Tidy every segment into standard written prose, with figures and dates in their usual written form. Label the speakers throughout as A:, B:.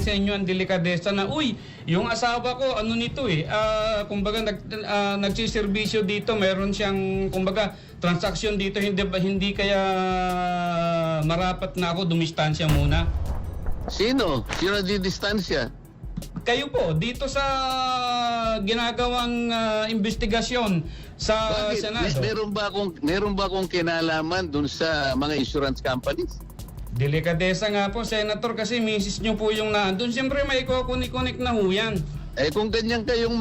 A: din sa inyo ang delikadesa na, uy, yung asawa ko, ano nito kumbaga nagsiservisyo dito, meron siyang, kumbaga, transaksyon dito, hindi kaya marapat na ako dumistansya muna.
B: Sino? Sino di distansya?
A: Kayo po, dito sa ginagawang investigasyon sa
B: Bakit?
A: Senado.
B: Meron ba akong kinalaman dun sa mga insurance companies?
A: Delikadesa nga po, Senator, kasi misis nyo po yung naandun. Siyempre may kukunik-kunik na ho yan.
B: Kung ganyan kayong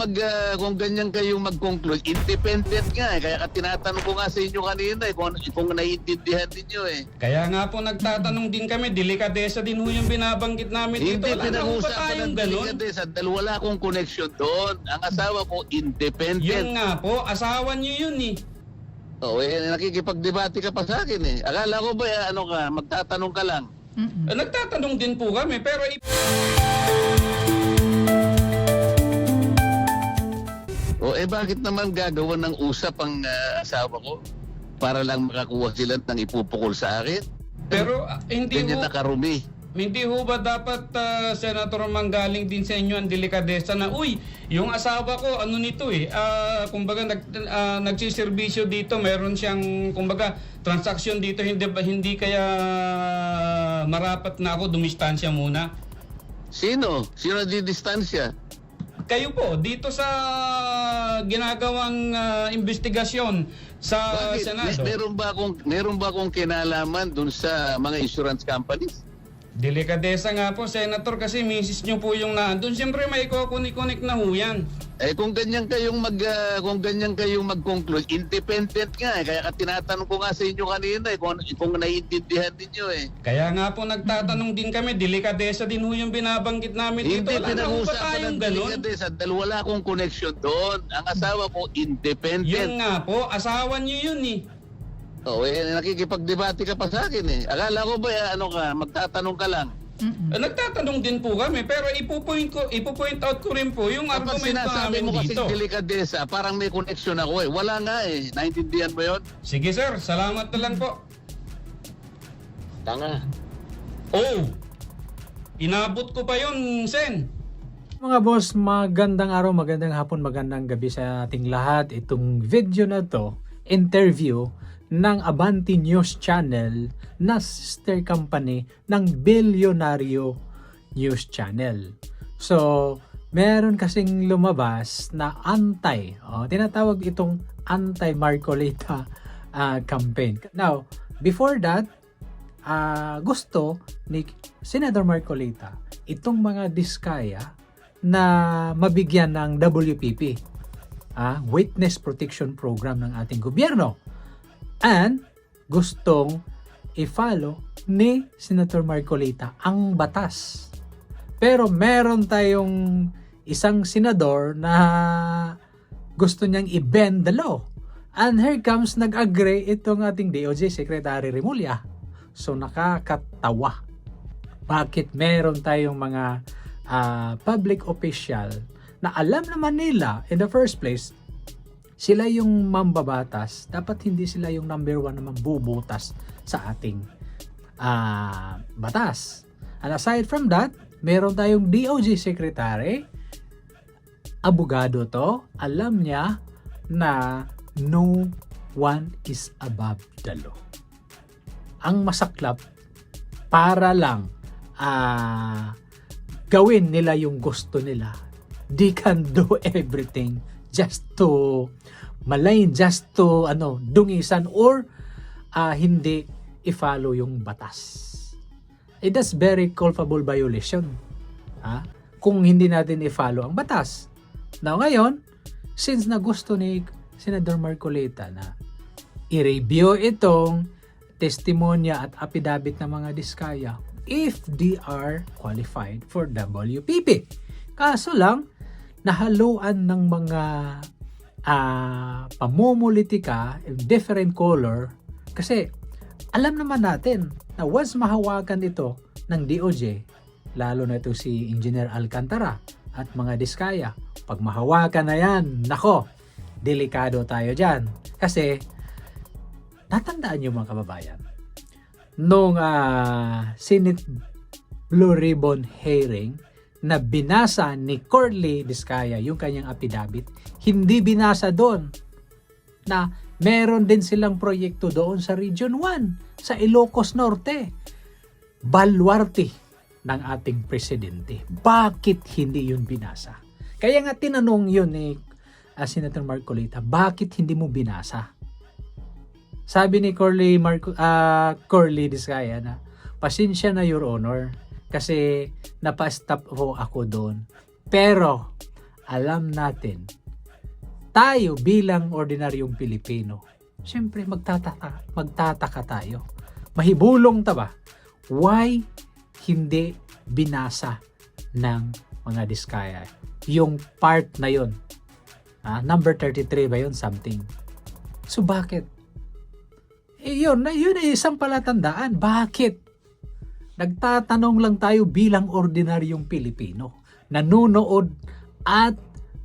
B: mag-conclude, independent nga kaya tinatanong ko nga sa inyo kanina kung naiintindihan niyo
A: Kaya nga po nagtatanong din kami, delikadesa din ho yung binabanggit namin dito.
B: Hindi
A: Wala na ho ba
B: pinag-uusapan
A: tayong
B: ng
A: ganun?
B: delikadesa dahil wala akong connection doon. Ang asawa ko independent.
A: Yun nga po, asawa nyo yun
B: Nakikipagdebate ka pa sa akin Akala ko ba magtatanong ka lang?
A: Nagtatanong din po kami, pero
B: Bakit naman gagawa ng usap ang asawa ko para lang makakuha sila ng ipupukol sa akin?
A: Pero
B: Ganyan na karumi.
A: hindi ho ba dapat, Senator, manggaling din sa inyo ang delikadesa na, uy, yung asawa ko, ano nito kumbaga nagsiservisyo dito, meron siyang, kumbaga, transaksyon dito, hindi kaya marapat na ako dumistansya muna.
B: Sino? Sino di distansya?
A: Kayo po, dito sa ginagawang investigasyon sa
B: Bakit?
A: Senado.
B: Meron ba akong kinalaman dun sa mga insurance companies?
A: Delikadesa nga po, Senator, kasi misis nyo po yung naandun. Siyempre may kukunik-kunik na ho yan.
B: Kung ganyan kayong mag-conclude, independent nga kaya tinatanong ko nga sa inyo kanina kung naiintindihan niyo
A: Kaya nga po nagtatanong din kami, delikadesa din ho yung binabanggit namin dito.
B: Hindi
A: Wala na ho ba
B: pinag-uusapan
A: tayong
B: ng
A: ganun?
B: delikadesa dahil wala akong connection doon. Ang asawa ko independent.
A: Yun nga po, asawa nyo yun
B: Nakikipagdebate ka pa sa akin Akala ko ba magtatanong ka lang?
A: Nagtatanong din po kami, pero ipo-point out ko rin po yung
B: Kapag
A: argumento
B: sinasabi
A: namin
B: mo kasi
A: dito.
B: delikadesa, parang may connection ako Wala nga Naintindihan mo yun?
A: Sige sir, salamat na lang po.
B: Tanga.
A: Inabot ko pa yun, Sen.
C: Mga boss, magandang araw, magandang hapon, magandang gabi sa ating lahat. Itong video na to, interview ng Abante News Channel na sister company ng Bilyonaryo News Channel. So, meron kasing lumabas na tinatawag itong anti-Marcolita campaign. Now, before that, gusto ni Senador Marcolita itong mga diskaya na mabigyan ng WPP, Witness Protection Program ng ating gobyerno. And gustong i-follow ni Senator Marcolita ang batas. Pero meron tayong isang senador na gusto niyang i-bend the law. And here comes nag-agree itong ating DOJ Secretary Remulla. So nakakatawa. Bakit meron tayong mga public official na alam naman nila in the first place sila yung mambabatas, dapat hindi sila yung number one na mambubutas sa ating batas. And aside from that, meron tayong DOJ Secretary, abogado to, alam niya na no one is above the law. Ang masaklap, para lang gawin nila yung gusto nila. They can do everything just to dungisan or hindi i-follow yung batas. That's very culpable violation. Kung hindi natin i-follow ang batas. Now ngayon, since na gusto ni Senador Marcolita na i-review itong testimonya at affidavit ng mga diskaya if they are qualified for WPP. Kaso lang, nahaluan ng mga pamumulitika in different color kasi alam naman natin na once mahawakan ito ng DOJ, lalo na ito si Engineer Alcantara at mga diskaya, pag mahawakan na yan, nako, delikado tayo dyan. Kasi tatandaan nyo mga kababayan, nung Senate Blue Ribbon hearing, na binasa ni Corley Vizcaya, yung kanyang affidavit, hindi binasa doon na meron din silang proyekto doon sa Region 1, sa Ilocos Norte. Baluarte ng ating presidente. Bakit hindi yun binasa? Kaya nga tinanong yun ni Senator Marcolita, bakit hindi mo binasa? Sabi ni Corley Vizcaya na, pasensya na Your Honor, kasi napastop po ako doon. Pero, alam natin, tayo bilang ordinaryong Pilipino, siyempre magtataka tayo. Mahibulong ta ba? Why hindi binasa ng mga Vizcaya? Yung part na yun. Number 33 ba yun? Something. So bakit? Yun ay isang palatandaan. Bakit? Nagtatanong lang tayo bilang ordinaryong Pilipino. Nanonood at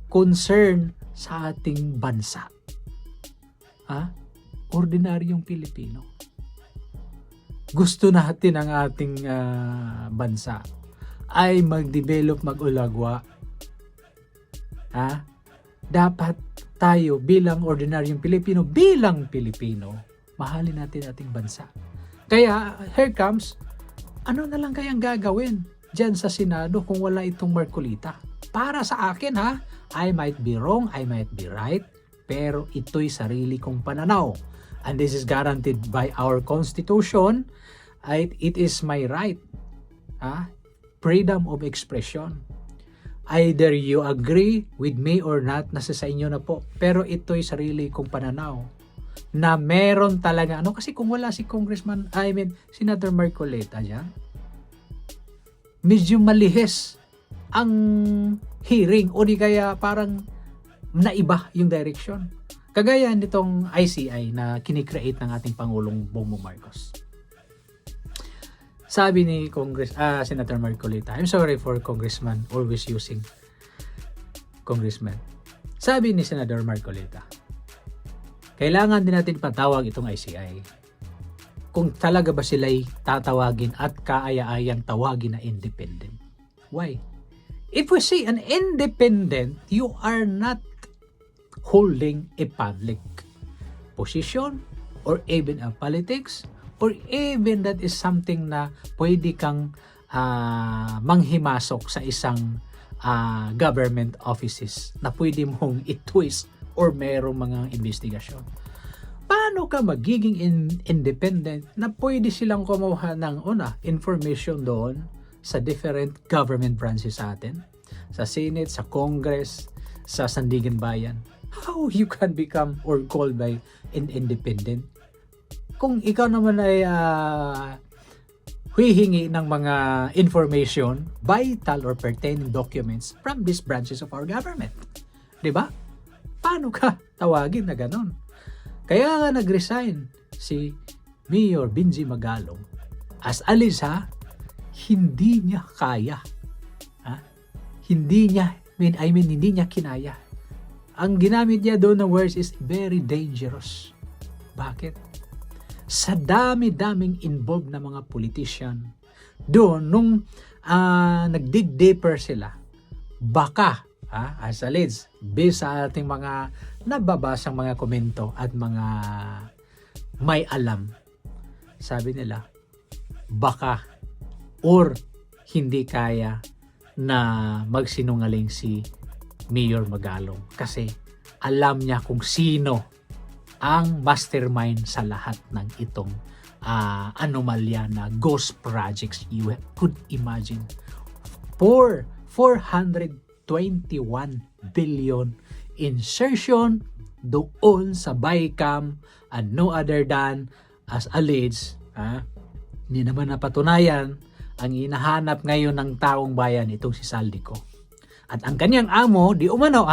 C: concern sa ating bansa. Ordinaryong Pilipino. Gusto natin ang ating bansa ay mag-develop, mag-ulagwa. Dapat tayo bilang ordinaryong Pilipino, mahalin natin ating bansa. Kaya, here comes, ano na lang kayang gagawin dyan sa Senado kung wala itong Marcolita? Para sa akin I might be wrong, I might be right, pero ito'y sarili kong pananaw. And this is guaranteed by our Constitution. It is my right. Freedom of expression. Either you agree with me or not, nasa sa inyo na po. Pero ito'y sarili kong pananaw na meron talaga, kasi kung wala si Senator Marcolita dyan, medyo malihis ang hearing o di kaya parang naiba yung direction. Kagaya nitong ICI na kinikreate ng ating Pangulong Bongbong Marcos. Sabi ni Senator Marcolita, I'm sorry for Congressman always using Congressman. Sabi ni Senator Marcolita, kailangan din natin patawag itong ICI. Kung talaga ba sila'y tatawagin at kaaya-ayang tawagin na independent. Why? If we say an independent, you are not holding a public position or even a politics or even that is something na pwede kang manghimasok sa isang government offices na pwede mong i-twist or mayroong mga investigasyon. Paano ka magiging independent na pwede silang kumuha ng information doon sa different government branches sa atin? Sa Senate, sa Congress, sa Sandigan Bayan. How you can become or called by an independent? Kung ikaw naman ay hihingi ng mga information, vital or pertaining documents from these branches of our government. Diba? Paano ka tawagin na ganon? Kaya nga nag-resign si Mayor Benji Magalong. As alis hindi niya kaya. Hindi niya kinaya. Ang ginamit niya doon na words is very dangerous. Bakit? Sa dami-daming involved na mga politician, doon nung nag-dig deeper sila, baka, as alleged, based sa ating mga nababasang mga komento at mga may alam, sabi nila, baka or hindi kaya na magsinungaling si Mayor Magalong kasi alam niya kung sino ang mastermind sa lahat ng itong anomalya na ghost projects. You could imagine 421 billion insertion doon sa BICAM and no other than as alleged, hindi naman napatunayan ang hinahanap ngayon ng taong bayan itong si Saldico. At ang kanyang amo, di umano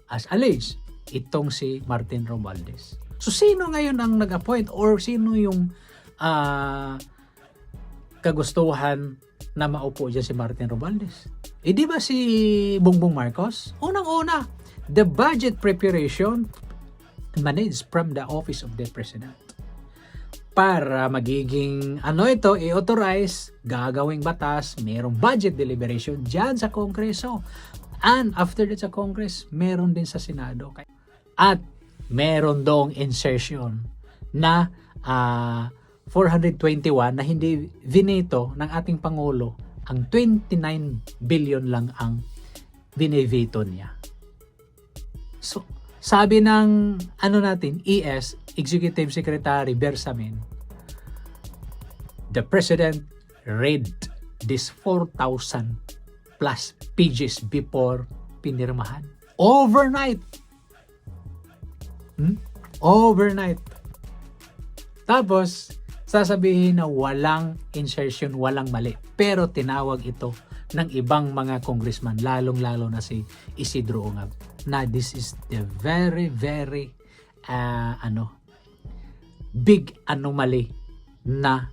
C: as alleged, itong si Martin Romualdez. So sino ngayon ang nag-appoint or sino yung kagustuhan na maupo dyan si Martin Romualdez? Di ba si Bongbong Marcos? Unang-una, the budget preparation managed from the office of the President. para magiging ito, i-authorize, gagawing batas, merong budget deliberation dyan sa Kongreso. And after that sa Congress, meron din sa Senado. At meron dong insertion na 421 na hindi vineto ng ating Pangulo. Ang 29 billion lang ang bineveto niya. So, sabi ng ES, Executive Secretary Bersamin, the President read this 4,000 plus pages before pinirmahan. Overnight! Overnight! Tapos, sasabihin na walang insertion, walang mali. Pero tinawag ito ng ibang mga congressman, lalong-lalo na si Isidro Ungab, na this is the very, very big anomaly na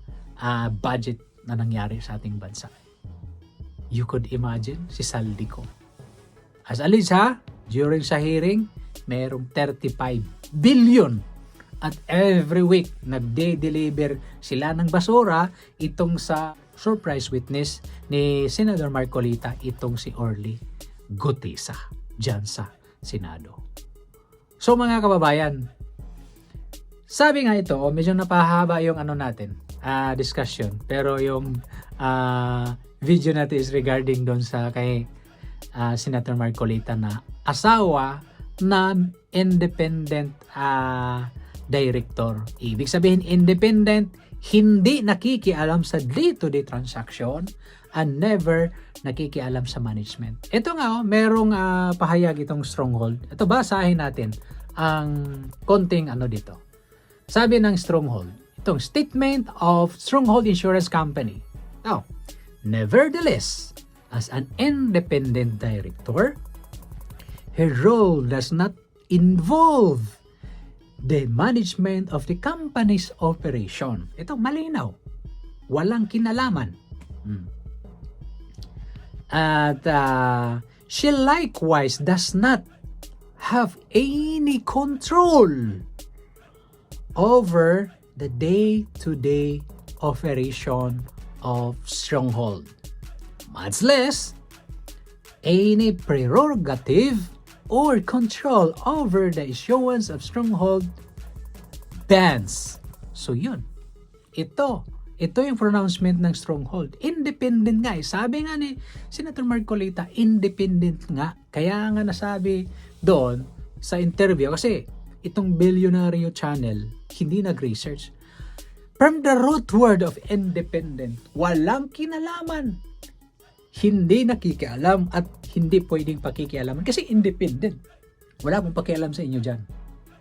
C: budget na nangyari sa ating bansa. You could imagine si Saldico. As alis during sa hearing, merong 35 billion at every week nagde-deliver sila ng basura itong sa surprise witness ni Senator Marcolita, itong si Orly Gutesa dyan sa Senado. So mga kababayan, sabi nga ito, medyo napahaba yung natin, discussion, pero yung video natin is regarding doon sa kay Senator Marcolita na asawa na independent director. Ibig sabihin independent, hindi nakikialam sa day-to-day transaction and never nakikialam sa management. Ito nga, merong pahayag itong Stronghold. Ito, basahin natin ang konting dito. Sabi ng Stronghold, itong statement of Stronghold Insurance Company. Now, nevertheless, as an independent director, her role does not involve the management of the company's operation. Ito, malinaw. Walang kinalaman. At she likewise does not have any control over the day-to-day operation of Stronghold. Much less any prerogative or control over the issuance of Stronghold bans. So yun. Ito yung pronouncement ng Stronghold. Independent nga. Sabi nga ni Senator Marcolita, independent nga. Kaya nga nasabi doon sa interview, kasi itong Billionario Channel, hindi nag-research. From the root word of independent, walang kinalaman. Hindi nakikialam at hindi pwedeng pakikialaman kasi independent. Wala pong pakialam sa inyo dyan.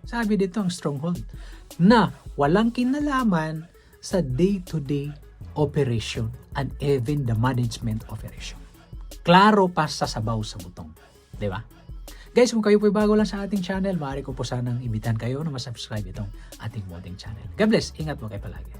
C: Sabi dito ang Stronghold na walang kinalaman sa day-to-day operation and even the management operation. Klaro pa sa sabaw sa butong. Di ba? Guys, kung kayo po bago lang sa ating channel, maaari ko po sanang imbitan kayo na masubscribe itong ating modding channel. God bless. Ingat po kayo palagi.